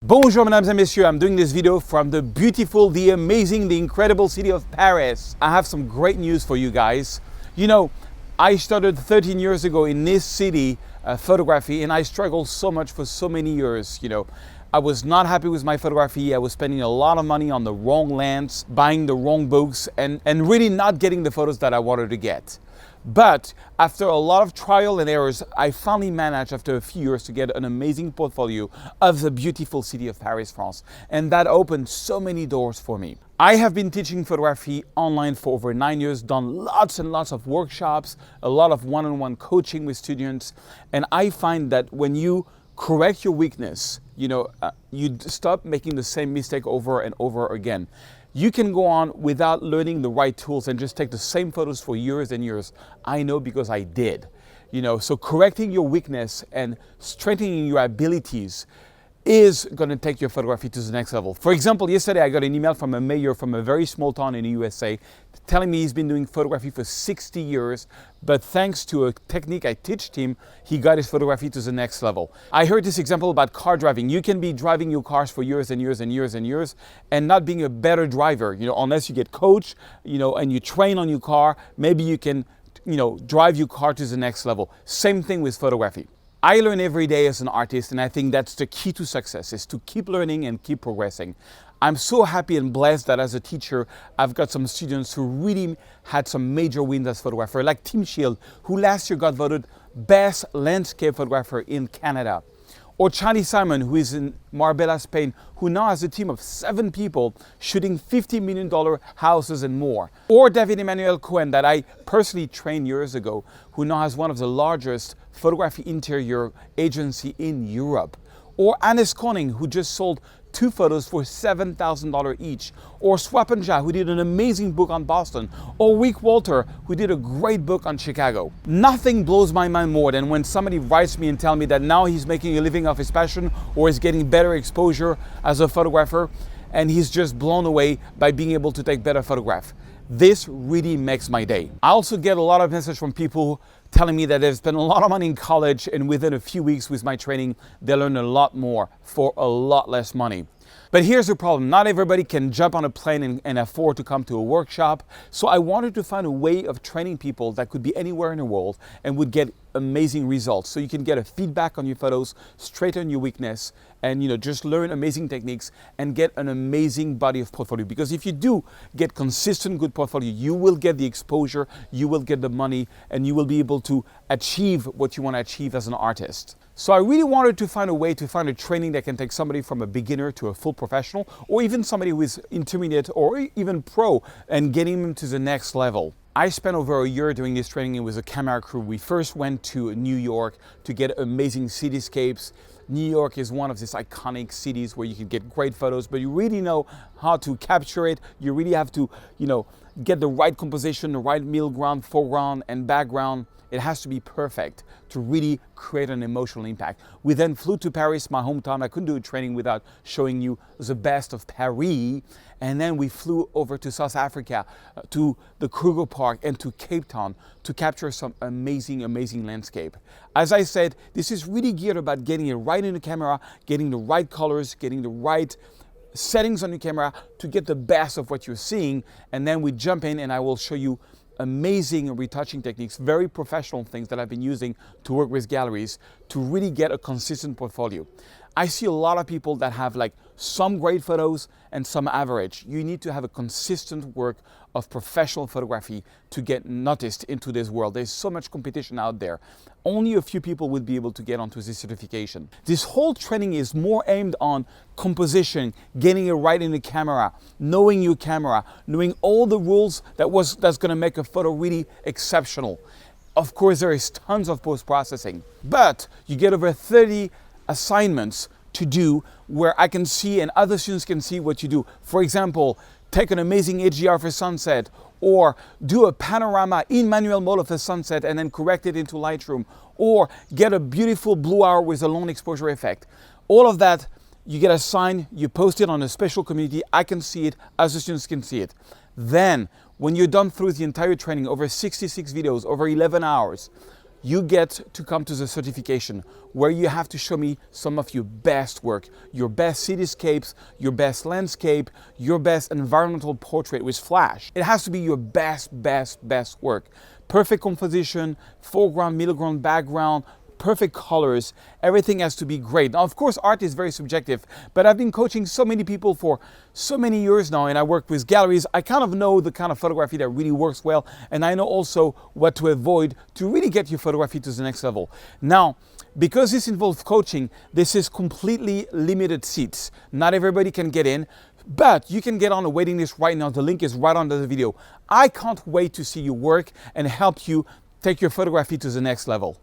Bonjour mesdames et messieurs, I'm doing this video from the beautiful, the amazing, the incredible city of Paris. I have some great news for you guys. You know, I started 13 years ago in this city, photography, and I struggled so much for so many years. I was not happy with my photography. I was spending a lot of money on the wrong lens, buying the wrong books, and really not getting the photos that I wanted to get. But after a lot of trial and errors, I finally managed after a few years to get an amazing portfolio of the beautiful city of Paris, France. And that opened so many doors for me. I have been teaching photography online for over 9 years, done lots and lots of workshops, a lot of one-on-one coaching with students. And I find that when you correct your weakness, you stop making the same mistake over and over again. You can go on without learning the right tools and just take the same photos for years and years. I know because I did. So correcting your weakness and strengthening your abilities is going to take your photography to the next level. For example, yesterday I got an email from a mayor from a very small town in the USA telling me he's been doing photography for 60 years, but thanks to a technique I teach him, he got his photography to the next level. I heard this example about car driving. You can be driving your cars for years and years and years and years and not being a better driver, unless you get coached, and you train on your car, maybe you can, drive your car to the next level. Same thing with photography. I learn every day as an artist, and I think that's the key to success, is to keep learning and keep progressing. I'm so happy and blessed that as a teacher, I've got some students who really had some major wins as photographer, like Tim Shield, who last year got voted Best Landscape Photographer in Canada. Or Charlie Simon, who is in Marbella, Spain, who now has a team of 7 people shooting $50 million houses and more. Or David Emmanuel Cohen, that I personally trained years ago, who now has one of the largest photography interior agency in Europe. Or Hannes Koning, who just sold 2 photos for $7,000 each. Or Swapanjah, who did an amazing book on Boston. Or Rick Walter, who did a great book on Chicago. Nothing blows my mind more than when somebody writes me and tells me that now he's making a living off his passion or is getting better exposure as a photographer, and he's just blown away by being able to take better photographs. This really makes my day. I also get a lot of messages from people telling me that they've spent a lot of money in college, and within a few weeks with my training, they learn a lot more for a lot less money. But here's the problem. Not everybody can jump on a plane and afford to come to a workshop. So I wanted to find a way of training people that could be anywhere in the world and would get amazing results. So you can get a feedback on your photos, straighten your weakness, and just learn amazing techniques and get an amazing body of portfolio. Because if you do get consistent good portfolio, you will get the exposure, you will get the money, and you will be able to achieve what you want to achieve as an artist. So I really wanted to find a way to find a training that can take somebody from a beginner to a full professional, or even somebody who is intermediate or even pro, and getting them to the next level. I spent over a year doing this training with a camera crew. We first went to New York to get amazing cityscapes. New York is one of these iconic cities where you can get great photos, but you really know how to capture it. You really have to, get the right composition, the right middle ground, foreground, and background. It has to be perfect to really create an emotional impact. We then flew to Paris, my hometown. I couldn't do a training without showing you the best of Paris. And then we flew over to South Africa, to the Kruger Park and to Cape Town to capture some amazing, amazing landscape. As I said, this is really geared about getting it right in the camera, getting the right colors, getting the right settings on your camera to get the best of what you're seeing. And then we jump in and I will show you amazing retouching techniques, very professional things that I've been using to work with galleries to really get a consistent portfolio. I see a lot of people that have some great photos and some average. You need to have a consistent work of professional photography to get noticed into this world. There's so much competition out there. Only a few people would be able to get onto this certification. This whole training is more aimed on composition, getting it right in the camera, knowing your camera, knowing all the rules that's going to make a photo really exceptional. Of course, there is tons of post-processing, but you get over 30 assignments to do where I can see and other students can see what you do. For example, take an amazing HDR for sunset, or do a panorama in manual mode of a sunset and then correct it into Lightroom, or get a beautiful blue hour with a long exposure effect. All of that, you get assigned, you post it on a special community, I can see it, other students can see it. Then, when you're done through the entire training, over 66 videos, over 11 hours, you get to come to the certification where you have to show me some of your best work, your best cityscapes, your best landscape, your best environmental portrait with flash. It has to be your best work. Perfect composition, foreground, middle ground, background, perfect colors, everything has to be great. Now, of course, art is very subjective, but I've been coaching so many people for so many years now, and I work with galleries. I kind of know the kind of photography that really works well, and I know also what to avoid to really get your photography to the next level. Now, because this involves coaching, this is completely limited seats. Not everybody can get in, but you can get on a waiting list right now. The link is right under the video. I can't wait to see you work and help you take your photography to the next level.